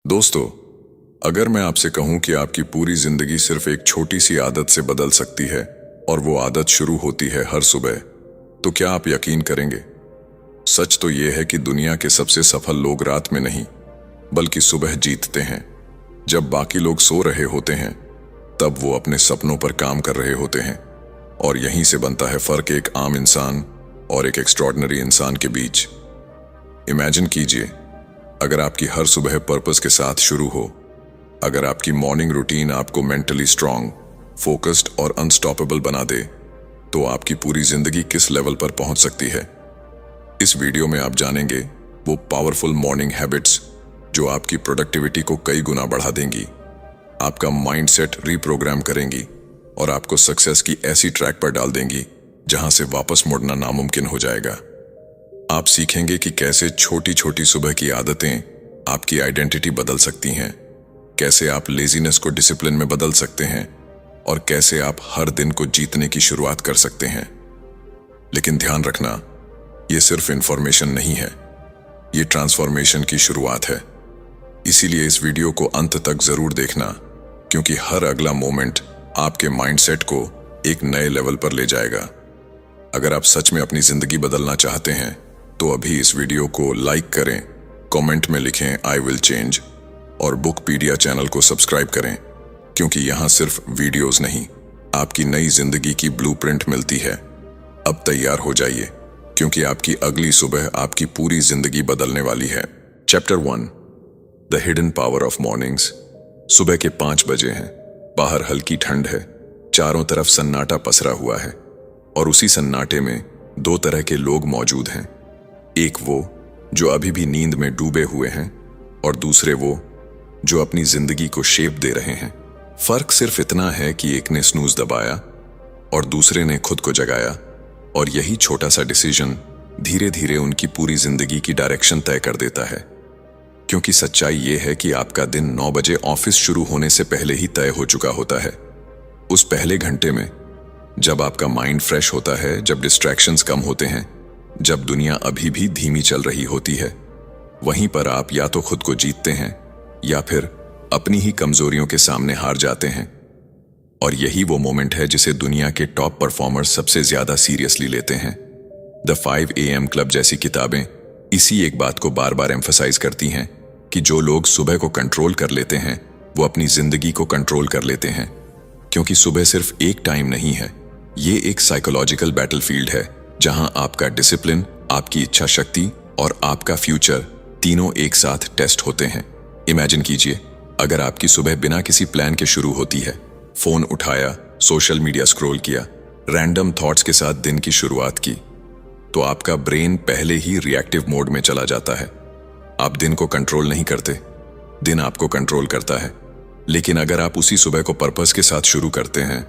दोस्तों, अगर मैं आपसे कहूं कि आपकी पूरी जिंदगी सिर्फ एक छोटी सी आदत से बदल सकती है और वो आदत शुरू होती है हर सुबह, तो क्या आप यकीन करेंगे? सच तो ये है कि दुनिया के सबसे सफल लोग रात में नहीं, बल्कि सुबह जीतते हैं। जब बाकी लोग सो रहे होते हैं, तब वो अपने सपनों पर काम कर रहे होते हैं। और यहीं से बनता है फर्क एक आम इंसान और एक एक्स्ट्रॉर्डिनरी इंसान के बीच। इमेजिन कीजिए, अगर आपकी हर सुबह पर्पस के साथ शुरू हो, अगर आपकी मॉर्निंग रूटीन आपको मेंटली स्ट्रांग, फोकस्ड और अनस्टॉपेबल बना दे, तो आपकी पूरी जिंदगी किस लेवल पर पहुंच सकती है। इस वीडियो में आप जानेंगे वो पावरफुल मॉर्निंग हैबिट्स जो आपकी प्रोडक्टिविटी को कई गुना बढ़ा देंगी, आपका माइंडसेट रीप्रोग्राम करेंगी और आपको सक्सेस की ऐसी ट्रैक पर डाल देंगी जहां से वापस मुड़ना नामुमकिन हो जाएगा। आप सीखेंगे कि कैसे छोटी छोटी सुबह की आदतें आपकी आइडेंटिटी बदल सकती हैं, कैसे आप लेजीनेस को डिसिप्लिन में बदल सकते हैं और कैसे आप हर दिन को जीतने की शुरुआत कर सकते हैं। लेकिन ध्यान रखना, ये सिर्फ इंफॉर्मेशन नहीं है, ये ट्रांसफॉर्मेशन की शुरुआत है। इसीलिए इस वीडियो को अंत तक जरूर देखना, क्योंकि हर अगला मोमेंट आपके माइंडसेट को एक नए लेवल पर ले जाएगा। अगर आप सच में अपनी जिंदगी बदलना चाहते हैं तो अभी इस वीडियो को लाइक करें, कमेंट में लिखें आई विल चेंज और बुकपीडिया चैनल को सब्सक्राइब करें, क्योंकि यहाँ सिर्फ वीडियोस नहीं, आपकी नई जिंदगी की ब्लूप्रिंट मिलती है। अब तैयार हो जाइए, क्योंकि आपकी अगली सुबह आपकी पूरी जिंदगी बदलने वाली है। Chapter 1, the hidden power of mornings. सुबह के 5 बजे हैं, बाहर हल्की ठंड है, चारों तरफ सन्नाटा पसरा हुआ है और उसी सन्नाटे में 2 तरह के लोग मौजूद हैं। एक वो जो अभी भी नींद में डूबे हुए हैं और दूसरे वो जो अपनी जिंदगी को शेप दे रहे हैं। फर्क सिर्फ इतना है कि एक ने स्नूज दबाया और दूसरे ने खुद को जगाया, और यही छोटा सा डिसीजन धीरे धीरे उनकी पूरी जिंदगी की डायरेक्शन तय कर देता है। क्योंकि सच्चाई ये है कि आपका दिन 9 बजे ऑफिस शुरू होने से पहले ही तय हो चुका होता है। उस पहले घंटे में जब आपका माइंड फ्रेश होता है, जब डिस्ट्रैक्शंस कम होते हैं, जब दुनिया अभी भी धीमी चल रही होती है, वहीं पर आप या तो खुद को जीतते हैं या फिर अपनी ही कमजोरियों के सामने हार जाते हैं। और यही वो मोमेंट है जिसे दुनिया के टॉप परफॉर्मर्स सबसे ज्यादा सीरियसली लेते हैं। द 5 AM क्लब जैसी किताबें इसी एक बात को बार बार एम्फसाइज करती हैं कि जो लोग सुबह को कंट्रोल कर लेते हैं, वो अपनी जिंदगी को कंट्रोल कर लेते हैं। क्योंकि सुबह सिर्फ एक टाइम नहीं है, ये एक साइकोलॉजिकल बैटलफील्ड है, जहां आपका डिसिप्लिन, आपकी इच्छा शक्ति और आपका फ्यूचर तीनों एक साथ टेस्ट होते हैं। इमेजिन कीजिए, अगर आपकी सुबह बिना किसी प्लान के शुरू होती है, फोन उठाया, सोशल मीडिया स्क्रॉल किया, रैंडम थॉट्स के साथ दिन की शुरुआत की, तो आपका ब्रेन पहले ही रिएक्टिव मोड में चला जाता है। आप दिन को कंट्रोल नहीं करते, दिन आपको कंट्रोल करता है। लेकिन अगर आप उसी सुबह को पर्पस के साथ शुरू करते हैं,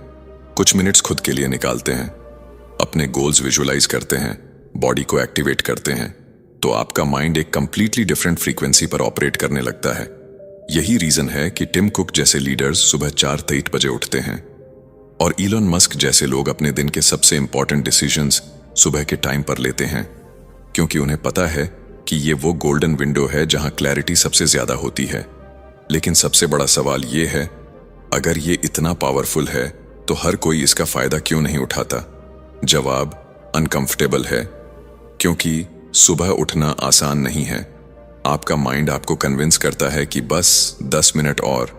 कुछ मिनट्स खुद के लिए निकालते हैं, अपने गोल्स विजुअलाइज करते हैं, बॉडी को एक्टिवेट करते हैं, तो आपका माइंड एक कंप्लीटली डिफरेंट फ्रीक्वेंसी पर ऑपरेट करने लगता है। यही रीजन है कि टिम कुक जैसे लीडर्स सुबह 4:23 बजे उठते हैं और इलॉन मस्क जैसे लोग अपने दिन के सबसे इंपॉर्टेंट डिसीजंस सुबह के टाइम पर लेते हैं, क्योंकि उन्हें पता है कि ये वो गोल्डन विंडो है जहां क्लैरिटी सबसे ज्यादा होती है। लेकिन सबसे बड़ा सवाल ये है, अगर ये इतना पावरफुल है तो हर कोई इसका फायदा क्यों नहीं उठाता? जवाब अनकंफर्टेबल है, क्योंकि सुबह उठना आसान नहीं है। आपका माइंड आपको कन्विंस करता है कि बस 10 मिनट और,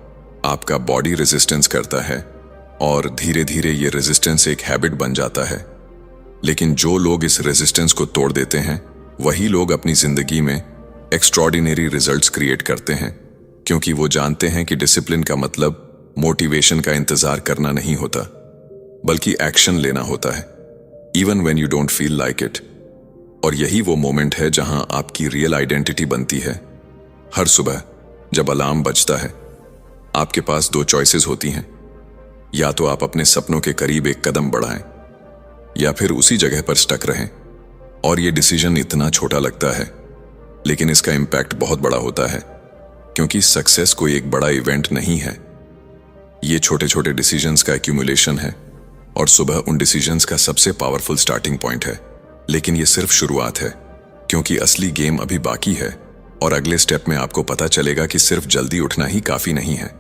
आपका बॉडी रेजिस्टेंस करता है और धीरे धीरे ये रेजिस्टेंस एक हैबिट बन जाता है। लेकिन जो लोग इस रेजिस्टेंस को तोड़ देते हैं, वही लोग अपनी जिंदगी में एक्स्ट्रॉर्डिनरी रिजल्ट्स क्रिएट करते हैं, क्योंकि वो जानते हैं कि डिसिप्लिन का मतलब मोटिवेशन का इंतजार करना नहीं होता, बल्कि एक्शन लेना होता है, even when you don't feel like it. और यही वो मोमेंट है जहां आपकी रियल आइडेंटिटी बनती है। हर सुबह जब अलार्म बजता है, आपके पास 2 चॉइसेस होती हैं। या तो आप अपने सपनों के करीब एक कदम बढ़ाएं, या फिर उसी जगह पर स्टक रहें। और ये डिसीजन इतना छोटा लगता है, लेकिन इसका इम्पैक्ट बहुत बड़ा होता है, क्योंकि सक्सेस कोई एक बड़ा इवेंट नहीं है, ये छोटे छोटे डिसीजंस का एक्यूमुलेशन है। और सुबह उन डिसीजंस का सबसे पावरफुल स्टार्टिंग पॉइंट है। लेकिन ये सिर्फ शुरुआत है, क्योंकि असली गेम अभी बाकी है और अगले स्टेप में आपको पता चलेगा कि सिर्फ जल्दी उठना ही काफी नहीं है।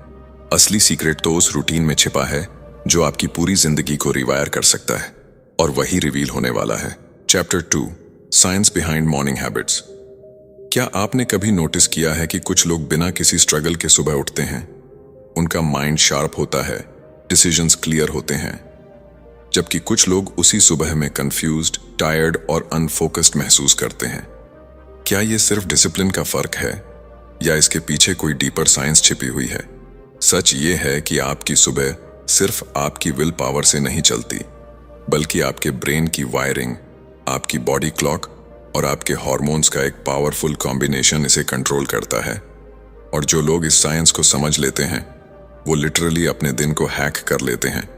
असली सीक्रेट तो उस रूटीन में छिपा है जो आपकी पूरी जिंदगी को रिवायर कर सकता है, और वही रिवील होने वाला है। Chapter 2, science behind morning habits. क्या आपने कभी नोटिस किया है कि कुछ लोग बिना किसी स्ट्रगल के सुबह उठते हैं? उनका माइंड शार्प होता है, डिसीजंस क्लियर होते हैं, जबकि कुछ लोग उसी सुबह में कंफ्यूज्ड, टायर्ड और अनफोकस्ड महसूस करते हैं। क्या ये सिर्फ डिसिप्लिन का फर्क है या इसके पीछे कोई डीपर साइंस छिपी हुई है? सच ये है कि आपकी सुबह सिर्फ आपकी विल पावर से नहीं चलती, बल्कि आपके ब्रेन की वायरिंग, आपकी बॉडी क्लॉक और आपके हार्मोन्स का एक पावरफुल कॉम्बिनेशन इसे कंट्रोल करता है। और जो लोग इस साइंस को समझ लेते हैं वो लिटरली अपने दिन को हैक कर लेते हैं,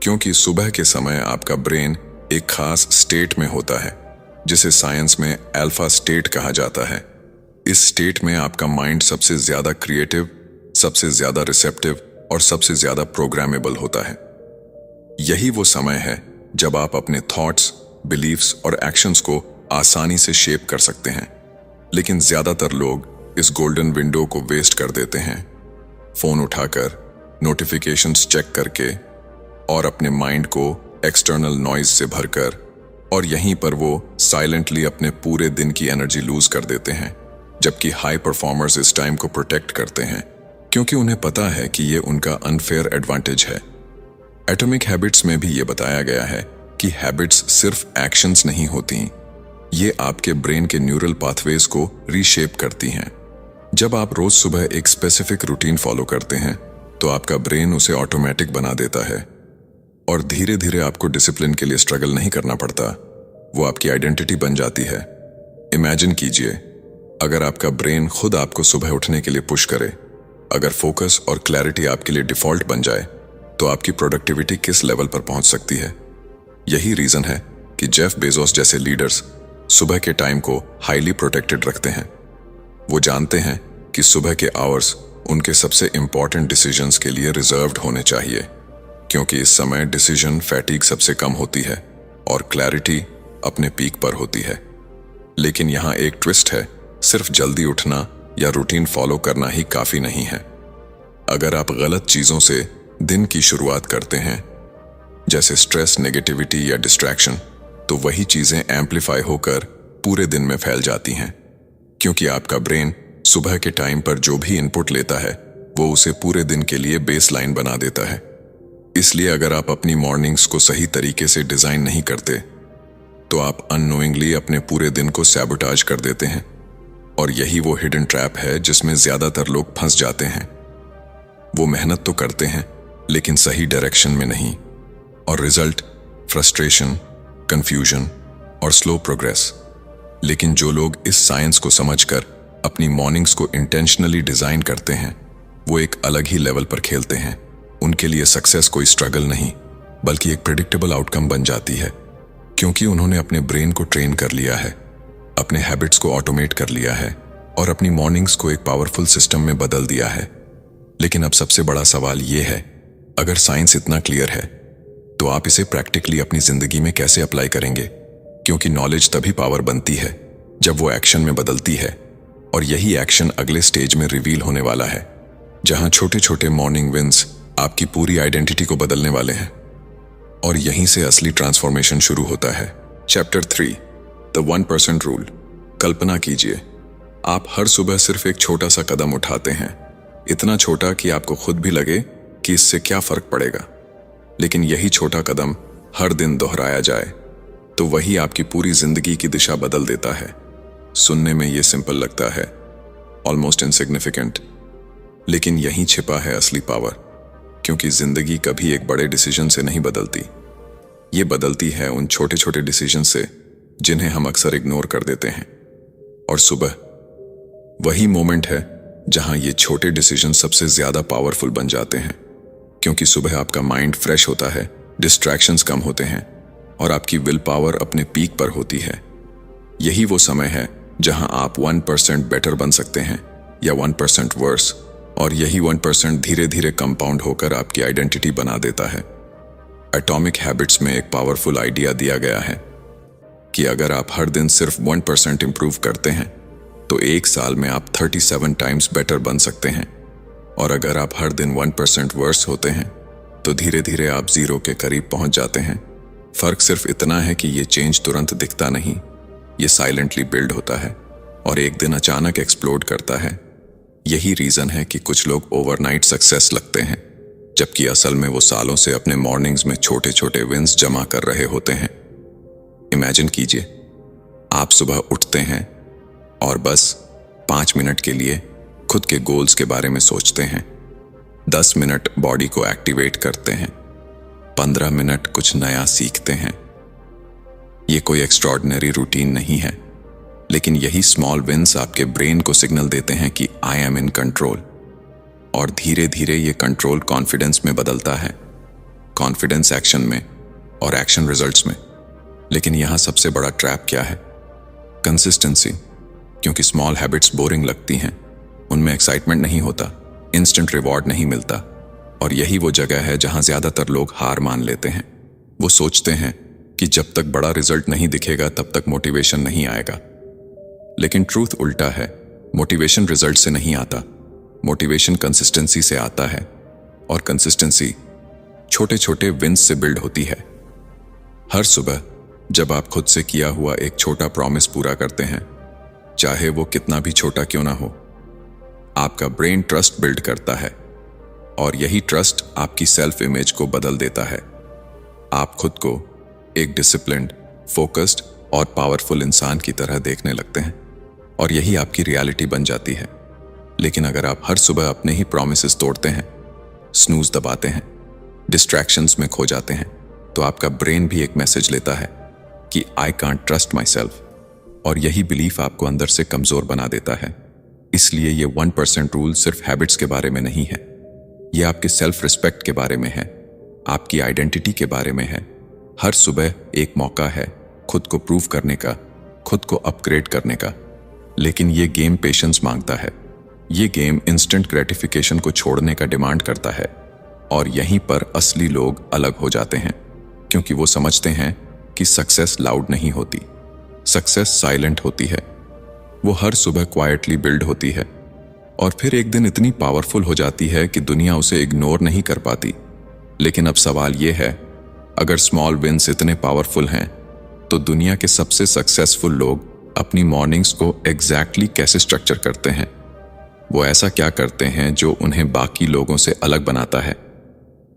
क्योंकि सुबह के समय आपका ब्रेन एक खास स्टेट में होता है जिसे साइंस में अल्फा स्टेट कहा जाता है। इस स्टेट में आपका माइंड सबसे ज्यादा क्रिएटिव, सबसे ज्यादा रिसेप्टिव और सबसे ज्यादा प्रोग्रामेबल होता है। यही वो समय है जब आप अपने थॉट्स, बिलीफ्स और एक्शंस को आसानी से शेप कर सकते हैं। लेकिन ज्यादातर लोग इस गोल्डन विंडो को वेस्ट कर देते हैं, फोन उठाकर, नोटिफिकेशंस चेक करके और अपने माइंड को एक्सटर्नल नॉइज से भरकर, और यहीं पर वो साइलेंटली अपने पूरे दिन की एनर्जी लूज कर देते हैं। जबकि हाई परफॉर्मर्स इस टाइम को प्रोटेक्ट करते हैं क्योंकि उन्हें पता है कि ये उनका अनफेयर एडवांटेज है। एटॉमिक हैबिट्स में भी ये बताया गया है कि हैबिट्स सिर्फ एक्शंस नहीं होती, ये आपके ब्रेन के न्यूरल पाथवेज को रीशेप करती हैं। जब आप रोज सुबह एक स्पेसिफिक रूटीन फॉलो करते हैं तो आपका ब्रेन उसे ऑटोमेटिक बना देता है, और धीरे धीरे आपको डिसिप्लिन के लिए स्ट्रगल नहीं करना पड़ता, वो आपकी आइडेंटिटी बन जाती है। इमेजिन कीजिए, अगर आपका ब्रेन खुद आपको सुबह उठने के लिए पुश करे, अगर फोकस और क्लैरिटी आपके लिए डिफॉल्ट बन जाए, तो आपकी प्रोडक्टिविटी किस लेवल पर पहुंच सकती है। यही रीजन है कि जेफ बेजोस जैसे लीडर्स सुबह के टाइम को हाईली प्रोटेक्टेड रखते हैं। वो जानते हैं कि सुबह के आवर्स उनके सबसे इंपॉर्टेंट डिसीजंस के लिए रिजर्व्ड होने चाहिए, क्योंकि इस समय डिसीजन फैटिग सबसे कम होती है और क्लैरिटी अपने पीक पर होती है। लेकिन यहाँ एक ट्विस्ट है, सिर्फ जल्दी उठना या रूटीन फॉलो करना ही काफी नहीं है। अगर आप गलत चीजों से दिन की शुरुआत करते हैं, जैसे स्ट्रेस, नेगेटिविटी या डिस्ट्रैक्शन, तो वही चीजें एम्पलीफाई होकर पूरे दिन में फैल जाती हैं, क्योंकि आपका ब्रेन सुबह के टाइम पर जो भी इनपुट लेता है वो उसे पूरे दिन के लिए बेसलाइन बना देता है। इसलिए अगर आप अपनी मॉर्निंग्स को सही तरीके से डिजाइन नहीं करते तो आप अननोइंगली अपने पूरे दिन को सैबोटाज कर देते हैं, और यही वो हिडन ट्रैप है जिसमें ज्यादातर लोग फंस जाते हैं। वो मेहनत तो करते हैं लेकिन सही डायरेक्शन में नहीं, और रिजल्ट फ्रस्ट्रेशन, कंफ्यूजन और स्लो प्रोग्रेस। लेकिन जो लोग इस साइंस को समझकर अपनी मॉर्निंग्स को इंटेंशनली डिजाइन करते हैं, वो एक अलग ही लेवल पर खेलते हैं। उनके लिए सक्सेस कोई स्ट्रगल नहीं, बल्कि एक प्रेडिक्टेबल आउटकम बन जाती है, क्योंकि उन्होंने अपने ब्रेन को ट्रेन कर लिया है, अपने हैबिट्स को ऑटोमेट कर लिया है और अपनी मॉर्निंग्स को एक पावरफुल सिस्टम में बदल दिया है। लेकिन अब सबसे बड़ा सवाल ये है, अगर साइंस इतना क्लियर है तो आप इसे प्रैक्टिकली अपनी जिंदगी में कैसे अप्लाई करेंगे? क्योंकि नॉलेज तभी पावर बनती है जब वो एक्शन में बदलती है, और यही एक्शन अगले स्टेज में रिवील होने वाला है, जहां छोटे छोटे मॉर्निंग विंस आपकी पूरी आइडेंटिटी को बदलने वाले हैं, और यहीं से असली ट्रांसफॉर्मेशन शुरू होता है। Chapter 3, the 1% rule. कल्पना कीजिए, आप हर सुबह सिर्फ एक छोटा सा कदम उठाते हैं, इतना छोटा कि आपको खुद भी लगे कि इससे क्या फर्क पड़ेगा। लेकिन यही छोटा कदम हर दिन दोहराया जाए तो वही आपकी पूरी जिंदगी की दिशा बदल देता है। सुनने में ये सिंपल लगता है, ऑलमोस्ट इनसिग्निफिकेंट, लेकिन यहीं छिपा है असली पावर, क्योंकि जिंदगी कभी एक बड़े डिसीजन से नहीं बदलती, ये बदलती है उन छोटे छोटे डिसीजन से जिन्हें हम अक्सर इग्नोर कर देते हैं। और सुबह वही मोमेंट है जहां ये छोटे डिसीजन सबसे ज्यादा पावरफुल बन जाते हैं, क्योंकि सुबह आपका माइंड फ्रेश होता है, डिस्ट्रैक्शंस कम होते हैं और आपकी विल पावर अपने पीक पर होती है। यही वो समय है जहां आप 1% बेटर बन सकते हैं या 1% वर्स, और यही 1% धीरे धीरे कंपाउंड होकर आपकी आइडेंटिटी बना देता है। एटॉमिक हैबिट्स में एक पावरफुल आइडिया दिया गया है कि अगर आप हर दिन सिर्फ 1% इंप्रूव करते हैं तो एक साल में आप 37 टाइम्स बेटर बन सकते हैं। और अगर आप हर दिन 1% वर्स होते हैं तो धीरे धीरे आप 0 के करीब पहुंच जाते हैं। फर्क सिर्फ इतना है कि ये चेंज तुरंत दिखता नहीं, ये साइलेंटली बिल्ड होता है और एक दिन अचानक एक्सप्लोड करता है। यही रीजन है कि कुछ लोग ओवरनाइट सक्सेस लगते हैं, जबकि असल में वो सालों से अपने मॉर्निंग्स में छोटे छोटे विंस जमा कर रहे होते हैं। इमेजिन कीजिए, आप सुबह उठते हैं और बस 5 मिनट के लिए खुद के गोल्स के बारे में सोचते हैं। 10 मिनट बॉडी को एक्टिवेट करते हैं। 15 मिनट कुछ नया सीखते हैं। ये कोई एक्स्ट्रॉर्डिनरी रूटीन नहीं है, लेकिन यही स्मॉल विंस आपके ब्रेन को सिग्नल देते हैं कि आई एम इन कंट्रोल। और धीरे धीरे ये कंट्रोल कॉन्फिडेंस में बदलता है, कॉन्फिडेंस एक्शन में और एक्शन रिजल्ट्स में। लेकिन यहां सबसे बड़ा ट्रैप क्या है? कंसिस्टेंसी। क्योंकि स्मॉल हैबिट्स बोरिंग लगती हैं, उनमें एक्साइटमेंट नहीं होता, इंस्टेंट रिवॉर्ड नहीं मिलता। और यही वो जगह है जहां ज्यादातर लोग हार मान लेते हैं। वो सोचते हैं कि जब तक बड़ा रिजल्ट नहीं दिखेगा तब तक मोटिवेशन नहीं आएगा। लेकिन ट्रूथ उल्टा है। मोटिवेशन रिजल्ट से नहीं आता, मोटिवेशन कंसिस्टेंसी से आता है। और कंसिस्टेंसी छोटे छोटे विंस से बिल्ड होती है। हर सुबह जब आप खुद से किया हुआ एक छोटा प्रॉमिस पूरा करते हैं, चाहे वो कितना भी छोटा क्यों ना हो, आपका ब्रेन ट्रस्ट बिल्ड करता है। और यही ट्रस्ट आपकी सेल्फ इमेज को बदल देता है। आप खुद को एक डिसिप्लिन्ड, फोकस्ड और पावरफुल इंसान की तरह देखने लगते हैं और यही आपकी रियलिटी बन जाती है। लेकिन अगर आप हर सुबह अपने ही प्रॉमिसेस तोड़ते हैं, स्नूज दबाते हैं, डिस्ट्रैक्शंस में खो जाते हैं, तो आपका ब्रेन भी एक मैसेज लेता है कि I can't trust my self. और यही बिलीफ आपको अंदर से कमजोर बना देता है। इसलिए ये 1% रूल सिर्फ हैबिट्स के बारे में नहीं है, ये आपके सेल्फ रिस्पेक्ट के बारे में है, आपकी आइडेंटिटी के बारे में है। हर सुबह एक मौका है खुद को प्रूव करने का, खुद को अपग्रेड करने का। लेकिन ये गेम पेशेंस मांगता है। ये गेम इंस्टेंट ग्रेटिफिकेशन को छोड़ने का डिमांड करता है। और यहीं पर असली लोग अलग हो जाते हैं, क्योंकि वो समझते हैं कि सक्सेस लाउड नहीं होती, सक्सेस साइलेंट होती है। वो हर सुबह क्वाइटली बिल्ड होती है और फिर एक दिन इतनी पावरफुल हो जाती है कि दुनिया उसे इग्नोर नहीं कर पाती। लेकिन अब सवाल ये है, अगर स्मॉल विंस इतने पावरफुल हैं, तो दुनिया के सबसे सक्सेसफुल लोग अपनी मॉर्निंग्स को एग्जैक्टली कैसे स्ट्रक्चर करते हैं? वो ऐसा क्या करते हैं जो उन्हें बाकी लोगों से अलग बनाता है?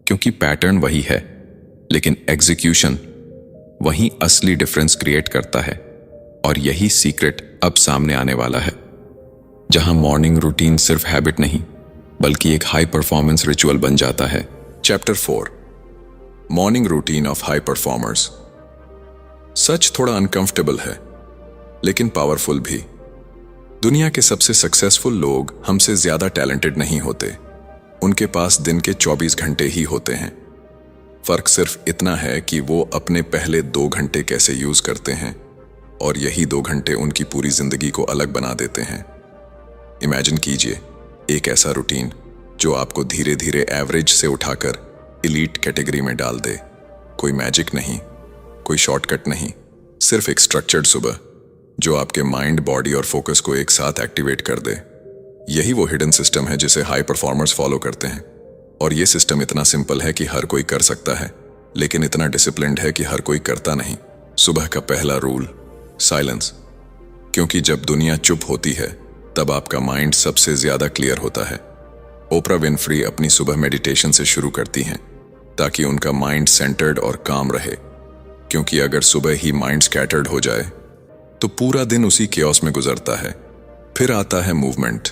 क्योंकि पैटर्न वही है, लेकिन एग्जीक्यूशन वही असली डिफरेंस क्रिएट करता है। और यही सीक्रेट अब सामने आने वाला है, जहां मॉर्निंग रूटीन सिर्फ हैबिट नहीं बल्कि एक हाई परफॉर्मेंस रिचुअल बन जाता है। Chapter 4, morning routine of high performers. सच थोड़ा अनकंफर्टेबल है, लेकिन पावरफुल भी। दुनिया के सबसे सक्सेसफुल लोग हमसे ज्यादा टैलेंटेड नहीं होते, उनके पास दिन के 24 घंटे ही होते हैं। फर्क सिर्फ इतना है कि वो अपने पहले 2 घंटे कैसे यूज करते हैं, और यही 2 घंटे उनकी पूरी जिंदगी को अलग बना देते हैं। इमेजिन कीजिए एक ऐसा रूटीन जो आपको धीरे धीरे एवरेज से उठाकर एलीट कैटेगरी में डाल दे। कोई मैजिक नहीं, कोई शॉर्टकट नहीं, सिर्फ एक स्ट्रक्चर्ड सुबह जो आपके माइंड, बॉडी और फोकस को एक साथ एक्टिवेट कर दे। यही वो हिडन सिस्टम है जिसे हाई परफॉर्मर्स फॉलो करते हैं। और ये सिस्टम इतना सिंपल है कि हर कोई कर सकता है, लेकिन इतना डिसिप्लिन्ड है कि हर कोई करता नहीं। सुबह का पहला रूल, साइलेंस। क्योंकि जब दुनिया चुप होती है तब आपका माइंड सबसे ज्यादा क्लियर होता है। ओपरा विनफ्री अपनी सुबह मेडिटेशन से शुरू करती हैं ताकि उनका माइंड सेंटर्ड और काम रहे। क्योंकि अगर सुबह ही माइंड स्कैटर्ड हो जाए तो पूरा दिन उसी केओस में गुजरता है। फिर आता है मूवमेंट,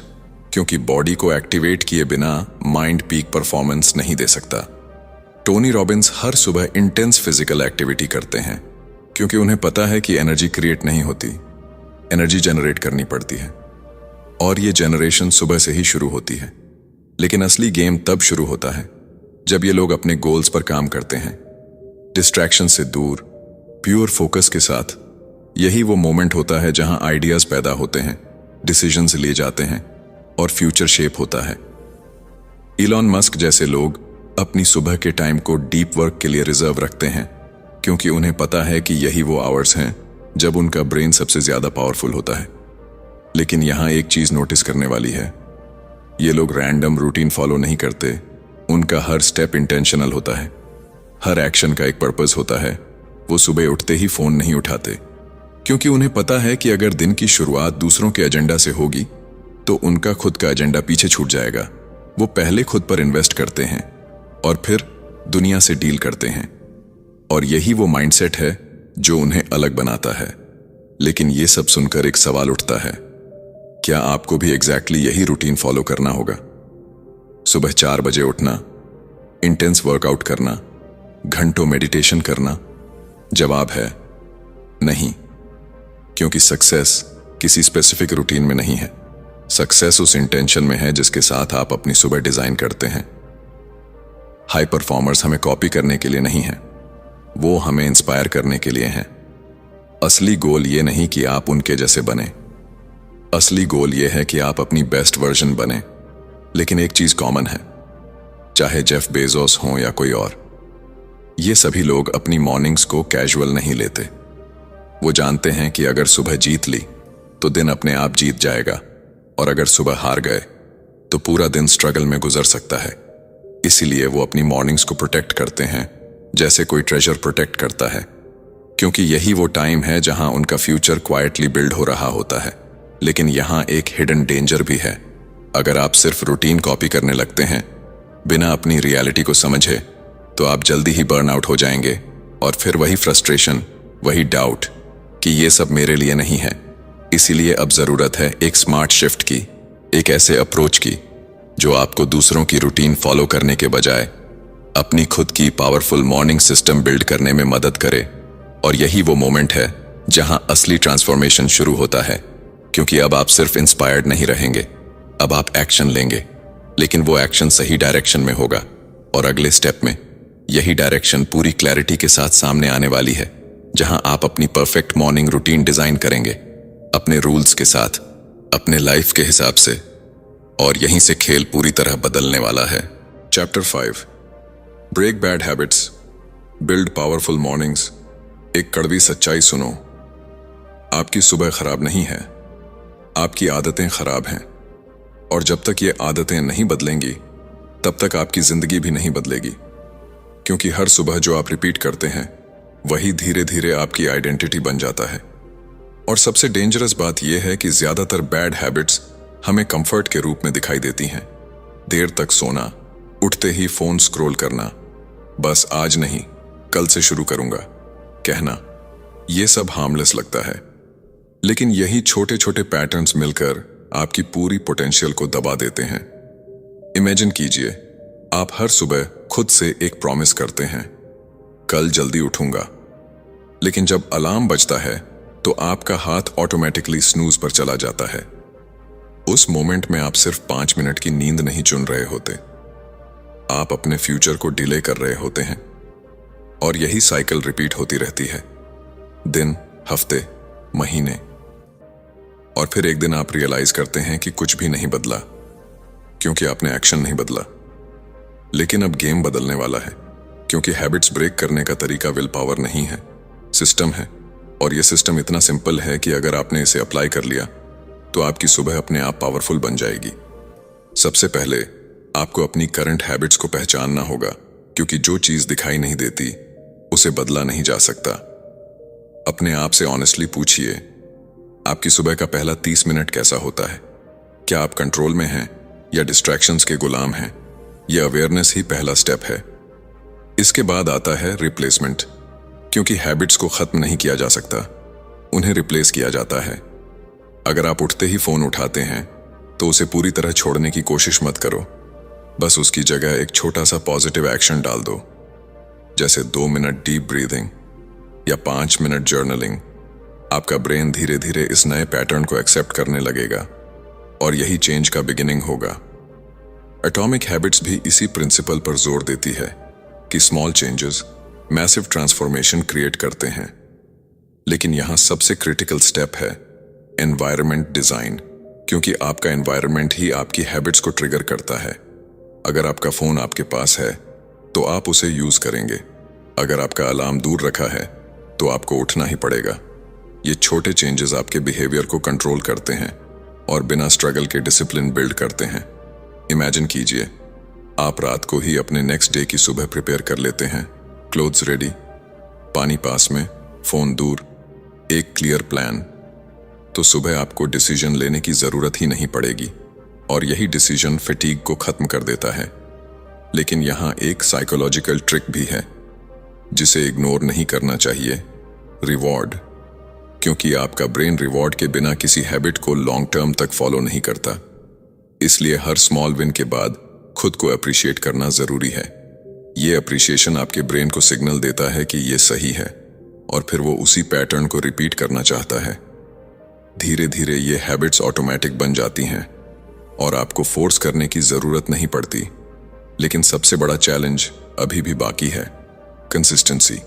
क्योंकि बॉडी को एक्टिवेट किए बिना माइंड पीक परफॉर्मेंस नहीं दे सकता। टोनी रॉबिन्स हर सुबह इंटेंस फिजिकल एक्टिविटी करते हैं, क्योंकि उन्हें पता है कि एनर्जी क्रिएट नहीं होती, एनर्जी जनरेट करनी पड़ती है। और ये जनरेशन सुबह से ही शुरू होती है। लेकिन असली गेम तब शुरू होता है जब ये लोग अपने गोल्स पर काम करते हैं, डिस्ट्रैक्शन से दूर, प्योर फोकस के साथ। यही वो मोमेंट होता है जहां आइडियाज पैदा होते हैं, डिसीजंस लिए जाते हैं और फ्यूचर शेप होता है। इलॉन मस्क जैसे लोग अपनी सुबह के टाइम को डीप वर्क के लिए रिजर्व रखते हैं, क्योंकि उन्हें पता है कि यही वो आवर्स हैं जब उनका ब्रेन सबसे ज्यादा पावरफुल होता है। लेकिन यहां एक चीज नोटिस करने वाली है, ये लोग रैंडम रूटीन फॉलो नहीं करते, उनका हर स्टेप इंटेंशनल होता है, हर एक्शन का एक पर्पस होता है। वो सुबह उठते ही फोन नहीं उठाते, क्योंकि उन्हें पता है कि अगर दिन की शुरुआत दूसरों के एजेंडा से होगी तो उनका खुद का एजेंडा पीछे छूट जाएगा। वो पहले खुद पर इन्वेस्ट करते हैं और फिर दुनिया से डील करते हैं, और यही वो माइंडसेट है जो उन्हें अलग बनाता है। लेकिन ये सब सुनकर एक सवाल उठता है, क्या आपको भी एग्जैक्टली यही रूटीन फॉलो करना होगा? सुबह 4 बजे उठना, इंटेंस वर्कआउट करना, घंटों मेडिटेशन करना? जवाब है नहीं, क्योंकि सक्सेस किसी स्पेसिफिक रूटीन में नहीं है। सक्सेस उस इंटेंशन में है जिसके साथ आप अपनी सुबह डिजाइन करते हैं। हाई परफॉर्मर्स हमें कॉपी करने के लिए नहीं है, वो हमें इंस्पायर करने के लिए हैं। असली गोल ये नहीं कि आप उनके जैसे बने, असली गोल ये है कि आप अपनी बेस्ट वर्जन बने। लेकिन एक चीज कॉमन है, चाहे जेफ बेजोस हो या कोई और, ये सभी लोग अपनी मॉर्निंग्स को कैजुअल नहीं लेते। वो जानते हैं कि अगर सुबह जीत ली तो दिन अपने आप जीत जाएगा, और अगर सुबह हार गए तो पूरा दिन स्ट्रगल में गुजर सकता है। इसीलिए वो अपनी मॉर्निंग्स को प्रोटेक्ट करते हैं जैसे कोई ट्रेजर प्रोटेक्ट करता है, क्योंकि यही वो टाइम है जहां उनका फ्यूचर क्वाइटली बिल्ड हो रहा होता है। लेकिन यहां एक हिडन डेंजर भी है। अगर आप सिर्फ रूटीन कॉपी करने लगते हैं बिना अपनी रियलिटी को समझे, तो आप जल्दी ही बर्न आउट हो जाएंगे, और फिर वही फ्रस्ट्रेशन, वही डाउट कि ये सब मेरे लिए नहीं है। इसीलिए अब जरूरत है एक स्मार्ट शिफ्ट की, एक ऐसे अप्रोच की जो आपको दूसरों की रूटीन फॉलो करने के बजाय अपनी खुद की पावरफुल मॉर्निंग सिस्टम बिल्ड करने में मदद करे। और यही वो मोमेंट है जहां असली ट्रांसफॉर्मेशन शुरू होता है, क्योंकि अब आप सिर्फ इंस्पायर्ड नहीं रहेंगे, अब आप एक्शन लेंगे। लेकिन वो एक्शन सही डायरेक्शन में होगा, और अगले स्टेप में यही डायरेक्शन पूरी क्लैरिटी के साथ सामने आने वाली है, जहां आप अपनी परफेक्ट मॉर्निंग रूटीन डिजाइन करेंगे, अपने रूल्स के साथ, अपने लाइफ के हिसाब से। और यहीं से खेल पूरी तरह बदलने वाला है। Chapter 5, break bad habits, build powerful mornings. एक कड़वी सच्चाई सुनो, आपकी सुबह खराब नहीं है, आपकी आदतें खराब हैं। और जब तक ये आदतें नहीं बदलेंगी तब तक आपकी जिंदगी भी नहीं बदलेगी, क्योंकि हर सुबह जो आप रिपीट करते हैं वही धीरे धीरे आपकी आइडेंटिटी बन जाता है। और सबसे डेंजरस बात यह है कि ज्यादातर बैड हैबिट्स हमें कंफर्ट के रूप में दिखाई देती हैं। देर तक सोना, उठते ही फोन स्क्रॉल करना, बस आज नहीं कल से शुरू करूंगा कहना, यह सब हार्मलेस लगता है। लेकिन यही छोटे छोटे पैटर्न्स मिलकर आपकी पूरी पोटेंशियल को दबा देते हैं। इमेजिन कीजिए, आप हर सुबह खुद से एक प्रॉमिस करते हैं, कल जल्दी उठूंगा। लेकिन जब अलार्म बजता है तो आपका हाथ ऑटोमेटिकली स्नूज पर चला जाता है। उस मोमेंट में आप सिर्फ 5 मिनट की नींद नहीं चुन रहे होते, आप अपने फ्यूचर को डिले कर रहे होते हैं। और यही साइकिल रिपीट होती रहती है, दिन, हफ्ते, महीने। और फिर एक दिन आप रियलाइज करते हैं कि कुछ भी नहीं बदला, क्योंकि आपने एक्शन नहीं बदला। लेकिन अब गेम बदलने वाला है, क्योंकि हैबिट्स ब्रेक करने का तरीका विल पावर नहीं है, सिस्टम है। और यह सिस्टम इतना सिंपल है कि अगर आपने इसे अप्लाई कर लिया तो आपकी सुबह अपने आप पावरफुल बन जाएगी। सबसे पहले आपको अपनी करंट हैबिट्स को पहचानना होगा, क्योंकि जो चीज दिखाई नहीं देती उसे बदला नहीं जा सकता। अपने आप से ऑनेस्टली पूछिए, आपकी सुबह का पहला 30 मिनट कैसा होता है? क्या आप कंट्रोल में हैं या डिस्ट्रैक्शंस के गुलाम हैं? यह अवेयरनेस ही पहला स्टेप है। इसके बाद आता है रिप्लेसमेंट, क्योंकि हैबिट्स को खत्म नहीं किया जा सकता, उन्हें रिप्लेस किया जाता है। अगर आप उठते ही फोन उठाते हैं तो उसे पूरी तरह छोड़ने की कोशिश मत करो, बस उसकी जगह एक छोटा सा पॉजिटिव एक्शन डाल दो, जैसे 2 मिनट डीप ब्रीदिंग या 5 मिनट जर्नलिंग। आपका ब्रेन धीरे धीरे इस नए पैटर्न को एक्सेप्ट करने लगेगा, और यही चेंज का बिगिनिंग होगा। एटॉमिक हैबिट्स भी इसी प्रिंसिपल पर जोर देती है कि small changes massive transformation create करते हैं। लेकिन यहां सबसे क्रिटिकल स्टेप है एनवायरनमेंट डिजाइन, क्योंकि आपका एनवायरनमेंट ही आपकी हैबिट्स को ट्रिगर करता है। अगर आपका फोन आपके पास है तो आप उसे यूज करेंगे, अगर आपका अलार्म दूर रखा है तो आपको उठना ही पड़ेगा। ये छोटे चेंजेस आपके बिहेवियर को कंट्रोल करते हैं, और बिना स्ट्रगल के डिसिप्लिन बिल्ड करते हैं। इमेजिन कीजिए, आप रात को ही अपने नेक्स्ट डे की सुबह प्रिपेयर कर लेते हैं। क्लोथ्स रेडी, पानी पास में, फोन दूर, एक क्लियर प्लान। तो सुबह आपको डिसीजन लेने की जरूरत ही नहीं पड़ेगी और यही डिसीजन फैटीग को खत्म कर देता है। लेकिन यहाँ एक साइकोलॉजिकल ट्रिक भी है जिसे इग्नोर नहीं करना चाहिए, रिवॉर्ड। क्योंकि आपका ब्रेन रिवॉर्ड के बिना किसी हैबिट को लॉन्ग टर्म तक फॉलो नहीं करता। इसलिए हर स्मॉल विन के बाद खुद को अप्रिशिएट करना जरूरी है। ये अप्रिशिएशन आपके ब्रेन को सिग्नल देता है कि ये सही है और फिर वो उसी पैटर्न को रिपीट करना चाहता है। धीरे धीरे ये हैबिट्स ऑटोमेटिक बन जाती हैं और आपको फोर्स करने की जरूरत नहीं पड़ती। लेकिन सबसे बड़ा चैलेंज अभी भी बाकी है, कंसिस्टेंसी।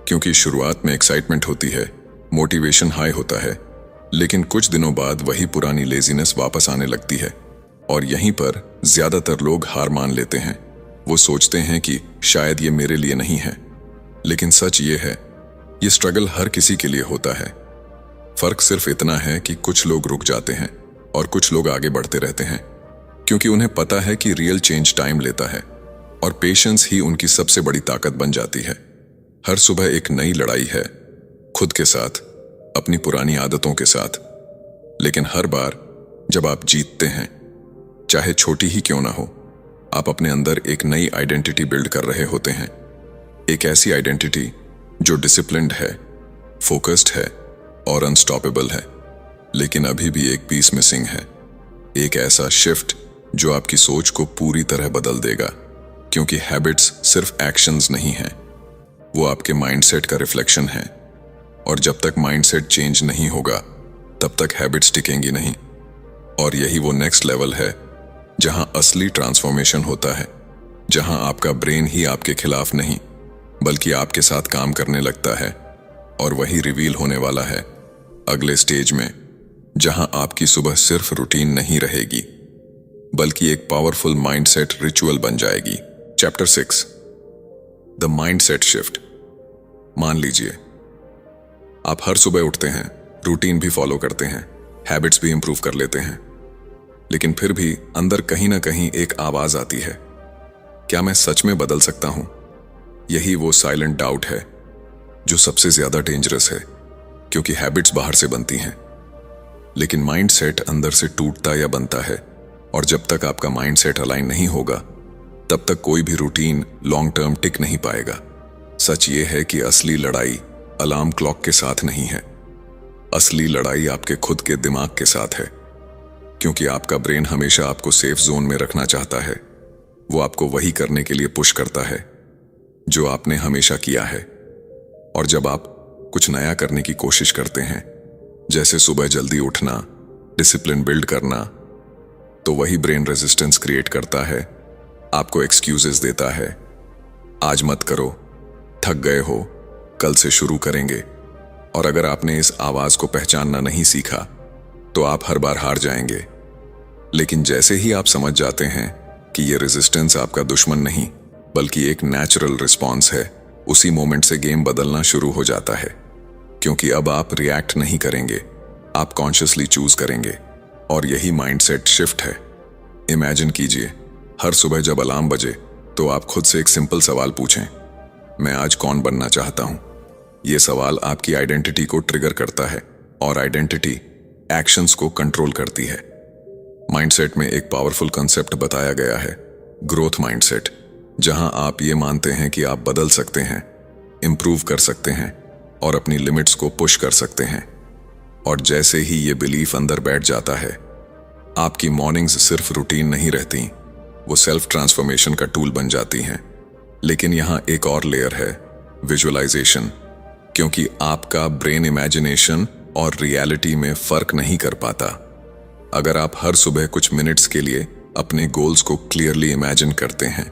क्योंकि शुरुआत में एक्साइटमेंट होती है, मोटिवेशन हाई होता है, लेकिन कुछ दिनों बाद वही पुरानी लेजीनेस वापस आने लगती है और यहीं पर ज्यादातर लोग हार मान लेते हैं। वो सोचते हैं कि शायद ये मेरे लिए नहीं है। लेकिन सच ये है, ये स्ट्रगल हर किसी के लिए होता है। फर्क सिर्फ इतना है कि कुछ लोग रुक जाते हैं और कुछ लोग आगे बढ़ते रहते हैं, क्योंकि उन्हें पता है कि रियल चेंज टाइम लेता है और पेशेंस ही उनकी सबसे बड़ी ताकत बन जाती है। हर सुबह एक नई लड़ाई है, खुद के साथ, अपनी पुरानी आदतों के साथ। लेकिन हर बार जब आप जीतते हैं, चाहे छोटी ही क्यों ना हो, आप अपने अंदर एक नई आइडेंटिटी बिल्ड कर रहे होते हैं। एक ऐसी आइडेंटिटी जो डिसिप्लिन्ड है, फोकस्ड है और अनस्टॉपेबल है। लेकिन अभी भी एक पीस मिसिंग है, एक ऐसा शिफ्ट जो आपकी सोच को पूरी तरह बदल देगा। क्योंकि हैबिट्स सिर्फ एक्शंस नहीं हैं, वो आपके माइंडसेट का रिफ्लेक्शन है और जब तक माइंडसेट चेंज नहीं होगा तब तक हैबिट्स टिकेंगी नहीं। और यही वो नेक्स्ट लेवल है जहां असली ट्रांसफॉर्मेशन होता है, जहां आपका ब्रेन ही आपके खिलाफ नहीं बल्कि आपके साथ काम करने लगता है। और वही रिवील होने वाला है अगले स्टेज में, जहां आपकी सुबह सिर्फ रूटीन नहीं रहेगी बल्कि एक पावरफुल माइंडसेट रिचुअल बन जाएगी। Chapter 6, the mindset shift. मान लीजिए आप हर सुबह उठते हैं, रूटीन भी फॉलो करते हैं, हैबिट्स भी इंप्रूव कर लेते हैं, लेकिन फिर भी अंदर कहीं ना कहीं एक आवाज आती है, क्या मैं सच में बदल सकता हूं? यही वो साइलेंट डाउट है जो सबसे ज्यादा डेंजरस है, क्योंकि हैबिट्स बाहर से बनती हैं लेकिन माइंडसेट अंदर से टूटता या बनता है। और जब तक आपका माइंडसेट अलाइन नहीं होगा तब तक कोई भी रूटीन लॉन्ग टर्म टिक नहीं पाएगा। सच ये है कि असली लड़ाई अलार्म क्लॉक के साथ नहीं है, असली लड़ाई आपके खुद के दिमाग के साथ है। क्योंकि आपका ब्रेन हमेशा आपको सेफ जोन में रखना चाहता है। वो आपको वही करने के लिए पुश करता है जो आपने हमेशा किया है। और जब आप कुछ नया करने की कोशिश करते हैं, जैसे सुबह जल्दी उठना, डिसिप्लिन बिल्ड करना, तो वही ब्रेन रेजिस्टेंस क्रिएट करता है, आपको एक्सक्यूजेस देता है, आज मत करो, थक गए हो, कल से शुरू करेंगे। और अगर आपने इस आवाज को पहचानना नहीं सीखा तो आप हर बार हार जाएंगे। लेकिन जैसे ही आप समझ जाते हैं कि ये रेजिस्टेंस आपका दुश्मन नहीं बल्कि एक नेचुरल रिस्पॉन्स है, उसी मोमेंट से गेम बदलना शुरू हो जाता है। क्योंकि अब आप रिएक्ट नहीं करेंगे, आप कॉन्शियसली चूज करेंगे। और यही माइंडसेट शिफ्ट है। इमेजिन कीजिए, हर सुबह जब अलार्म बजे तो आप खुद से एक सिंपल सवाल पूछें, मैं आज कौन बनना चाहता हूं? यह सवाल आपकी आइडेंटिटी को ट्रिगर करता है और आइडेंटिटी एक्शंस को कंट्रोल करती है। माइंडसेट में एक पावरफुल कंसेप्ट बताया गया है, ग्रोथ माइंडसेट, जहां आप ये मानते हैं कि आप बदल सकते हैं, इंप्रूव कर सकते हैं और अपनी लिमिट्स को पुश कर सकते हैं। और जैसे ही ये बिलीफ अंदर बैठ जाता है, आपकी मॉर्निंग्स सिर्फ रूटीन नहीं रहती, वो सेल्फ ट्रांसफॉर्मेशन का टूल बन जाती हैं। लेकिन यहाँ एक और लेयर है, विजुअलाइजेशन। क्योंकि आपका ब्रेन इमेजिनेशन और रियलिटी में फर्क नहीं कर पाता। अगर आप हर सुबह कुछ मिनट्स के लिए अपने गोल्स को क्लियरली इमेजिन करते हैं,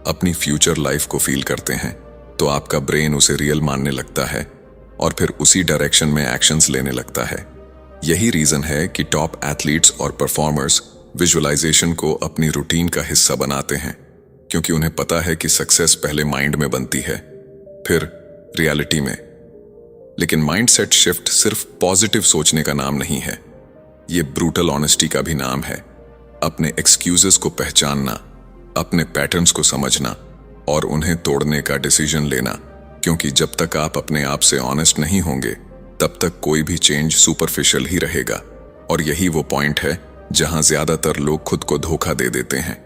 अपनी फ्यूचर लाइफ को फील करते हैं, तो आपका ब्रेन उसे रियल मानने लगता है और फिर उसी डायरेक्शन में एक्शंस लेने लगता है। यही रीजन है कि टॉप एथलीट्स और परफॉर्मर्स विजुअलाइजेशन को अपनी रूटीन का हिस्सा बनाते हैं, क्योंकि उन्हें पता है कि सक्सेस पहले माइंड में बनती है, फिर रियलिटी में। लेकिन माइंडसेट शिफ्ट सिर्फ पॉजिटिव सोचने का नाम नहीं है, ये ब्रूटल ऑनेस्टी का भी नाम है। अपने एक्सक्यूजेस को पहचानना, अपने पैटर्न्स को समझना और उन्हें तोड़ने का डिसीजन लेना, क्योंकि जब तक आप अपने आप से ऑनेस्ट नहीं होंगे तब तक कोई भी चेंज सुपरफिशियल ही रहेगा। और यही वो पॉइंट है जहां ज्यादातर लोग खुद को धोखा दे देते हैं।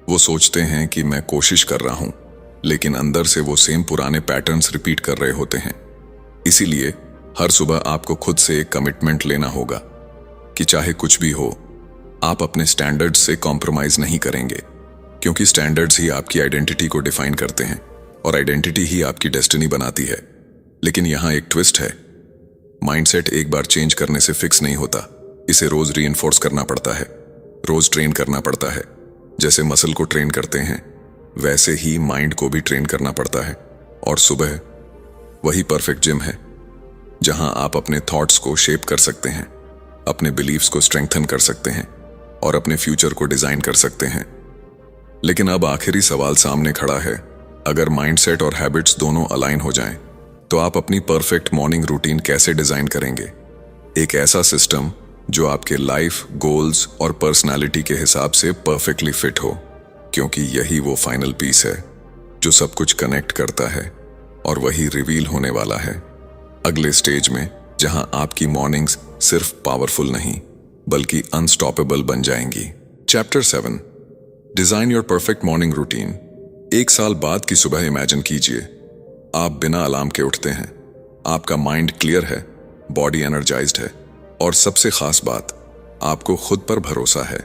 वो सोचते हैं कि मैं कोशिश कर रहा हूं, लेकिन अंदर से वो सेम पुराने पैटर्न्स रिपीट कर रहे होते हैं। इसीलिए हर सुबह आपको खुद से एक कमिटमेंट लेना होगा कि चाहे कुछ भी हो, आप अपने स्टैंडर्ड्स से कॉम्प्रोमाइज नहीं करेंगे, क्योंकि स्टैंडर्ड्स ही आपकी आइडेंटिटी को डिफाइन करते हैं और आइडेंटिटी ही आपकी डेस्टिनी बनाती है। लेकिन यहां एक ट्विस्ट है, माइंडसेट एक बार चेंज करने से फिक्स नहीं होता। इसे रोज रीइंफोर्स करना पड़ता है, रोज ट्रेन करना पड़ता है। जैसे मसल को ट्रेन करते हैं वैसे ही माइंड को भी ट्रेन करना पड़ता है। और सुबह वही परफेक्ट जिम है जहां आप अपने थॉट्स को शेप कर सकते हैं, अपने बिलीव्स को स्ट्रेंथन कर सकते हैं और अपने फ्यूचर को डिजाइन कर सकते हैं। लेकिन अब आखिरी सवाल सामने खड़ा है, अगर माइंडसेट और हैबिट्स दोनों अलाइन हो जाएं, तो आप अपनी परफेक्ट मॉर्निंग रूटीन कैसे डिजाइन करेंगे? एक ऐसा सिस्टम जो आपके लाइफ, गोल्स और पर्सनालिटी के हिसाब से परफेक्टली फिट हो, क्योंकि यही वो फाइनल पीस है जो सब कुछ कनेक्ट करता है और वही रिवील होने वाला है अगले स्टेज में, जहां आपकी मॉर्निंग्स सिर्फ पावरफुल नहीं बल्कि अनस्टॉपेबल बन जाएंगी। Chapter 7, design your perfect morning routine. 1 साल बाद की सुबह इमेजिन कीजिए, आप बिना अलार्म के उठते हैं, आपका माइंड क्लियर है, बॉडी एनर्जाइज्ड है और सबसे खास बात, आपको खुद पर भरोसा है,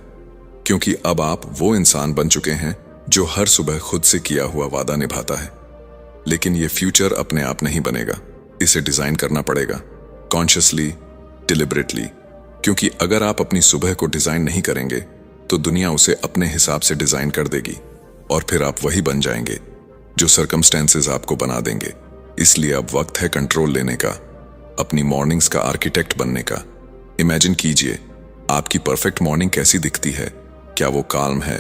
क्योंकि अब आप वो इंसान बन चुके हैं जो हर सुबह खुद से किया हुआ वादा निभाता है। लेकिन ये फ्यूचर अपने आप नहीं बनेगा, इसे डिजाइन करना पड़ेगा, कॉन्शियसली, डिलिबरेटली। क्योंकि अगर आप अपनी सुबह को डिजाइन नहीं करेंगे तो दुनिया उसे अपने हिसाब से डिजाइन कर देगी और फिर आप वही बन जाएंगे जो सर्कमस्टेंसेस आपको बना देंगे। इसलिए अब वक्त है कंट्रोल लेने का, अपनी मॉर्निंग्स का आर्किटेक्ट बनने का। इमेजिन कीजिए, आपकी परफेक्ट मॉर्निंग कैसी दिखती है? क्या वो काल्म है,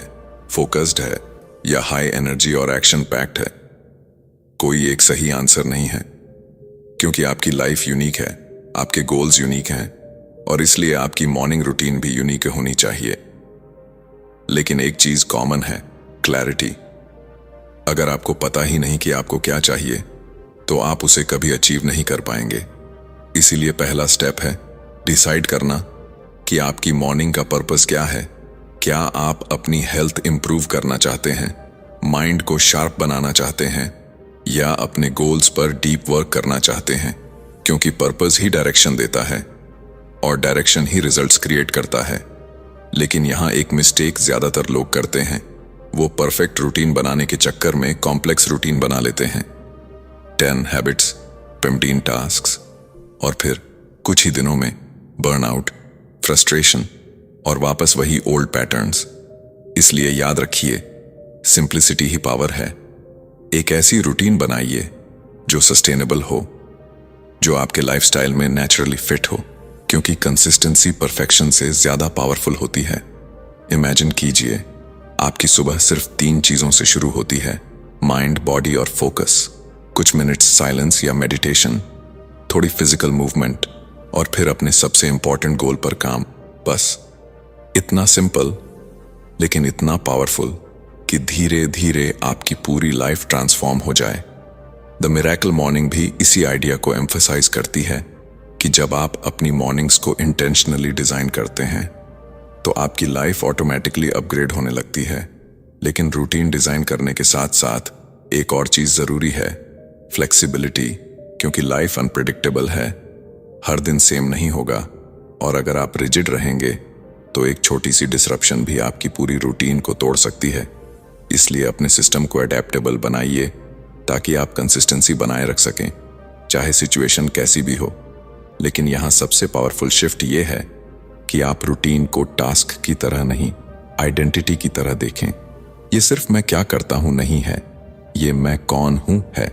फोकस्ड है या हाई एनर्जी और एक्शन पैक्ड है? कोई एक सही आंसर नहीं है, क्योंकि आपकी लाइफ यूनिक है, आपके गोल्स यूनिक हैं और इसलिए आपकी मॉर्निंग रूटीन भी यूनिक होनी चाहिए। लेकिन एक चीज कॉमन है, क्लैरिटी। अगर आपको पता ही नहीं कि आपको क्या चाहिए तो आप उसे कभी अचीव नहीं कर पाएंगे। इसीलिए पहला स्टेप है डिसाइड करना कि आपकी मॉर्निंग का पर्पस क्या है। क्या आप अपनी हेल्थ इंप्रूव करना चाहते हैं, माइंड को शार्प बनाना चाहते हैं या अपने गोल्स पर डीप वर्क करना चाहते हैं? क्योंकि पर्पस ही डायरेक्शन देता है और डायरेक्शन ही रिजल्ट्स क्रिएट करता है। लेकिन यहां एक मिस्टेक ज्यादातर लोग करते हैं, वो परफेक्ट रूटीन बनाने के चक्कर में कॉम्प्लेक्स रूटीन बना लेते हैं। 10 हैबिट्स, 15 टास्क्स और फिर कुछ ही दिनों में बर्नआउट, फ्रस्ट्रेशन और वापस वही ओल्ड पैटर्न्स। इसलिए याद रखिए, सिंप्लिसिटी ही पावर है। एक ऐसी रूटीन बनाइए जो सस्टेनेबल हो, जो आपके लाइफस्टाइल में नेचुरली फिट हो, क्योंकि कंसिस्टेंसी परफेक्शन से ज्यादा पावरफुल होती है। इमेजिन कीजिए, आपकी सुबह सिर्फ 3 चीजों से शुरू होती है, माइंड, बॉडी और फोकस। कुछ मिनट्स साइलेंस या मेडिटेशन, थोड़ी फिजिकल मूवमेंट और फिर अपने सबसे इंपॉर्टेंट गोल पर काम। बस इतना सिंपल लेकिन इतना पावरफुल कि धीरे धीरे आपकी पूरी लाइफ ट्रांसफॉर्म हो जाए। द मिरेकल मॉर्निंग भी इसी आइडिया को एम्फसाइज करती है कि जब आप अपनी मॉर्निंग्स को इंटेंशनली डिजाइन करते हैं तो आपकी लाइफ ऑटोमेटिकली अपग्रेड होने लगती है। लेकिन रूटीन डिजाइन करने के साथ साथ एक और चीज जरूरी है, फ्लेक्सिबिलिटी, क्योंकि लाइफ अनप्रेडिक्टेबल है, हर दिन सेम नहीं होगा और अगर आप रिजिड रहेंगे तो एक छोटी सी डिसरप्शन भी आपकी पूरी रूटीन को तोड़ सकती है। इसलिए अपने सिस्टम को अडेप्टेबल बनाइए ताकि आप कंसिस्टेंसी बनाए रख सकें, चाहे सिचुएशन कैसी भी हो। लेकिन यहां सबसे पावरफुल शिफ्ट ये है कि आप रूटीन को टास्क की तरह नहीं, आइडेंटिटी की तरह देखें। ये सिर्फ मैं क्या करता हूं नहीं है, ये मैं कौन हूं है।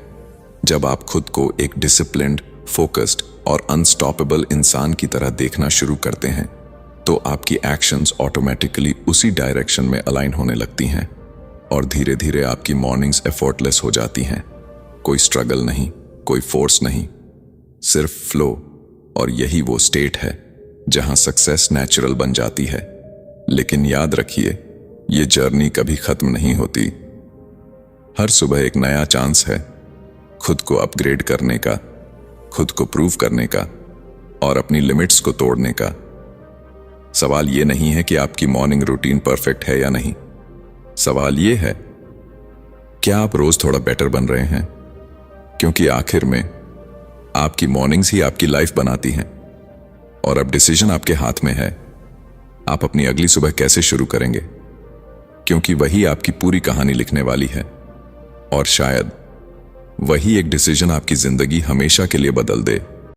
जब आप खुद को एक डिसिप्लिन्ड, फोकस्ड और अनस्टॉपेबल इंसान की तरह देखना शुरू करते हैं तो आपकी एक्शंस ऑटोमेटिकली उसी डायरेक्शन में अलाइन होने लगती हैं और धीरे धीरे आपकी मॉर्निंग्स एफर्टलेस हो जाती हैं। कोई स्ट्रगल नहीं, कोई फोर्स नहीं, सिर्फ फ्लो। और यही वो स्टेट है जहां सक्सेस नेचुरल बन जाती है। लेकिन याद रखिए, ये जर्नी कभी खत्म नहीं होती। हर सुबह एक नया चांस है खुद को अपग्रेड करने का, खुद को प्रूव करने का और अपनी लिमिट्स को तोड़ने का। सवाल ये नहीं है कि आपकी मॉर्निंग रूटीन परफेक्ट है या नहीं। सवाल ये है, क्या आप रोज थोड़ा बेटर बन रहे हैं? क्योंकि आखिर में आपकी मॉर्निंग्स ही आपकी लाइफ बनाती हैं और अब डिसीजन आपके हाथ में है। आप अपनी अगली सुबह कैसे शुरू करेंगे, क्योंकि वही आपकी पूरी कहानी लिखने वाली है। और शायद वही एक डिसीजन आपकी जिंदगी हमेशा के लिए बदल दे।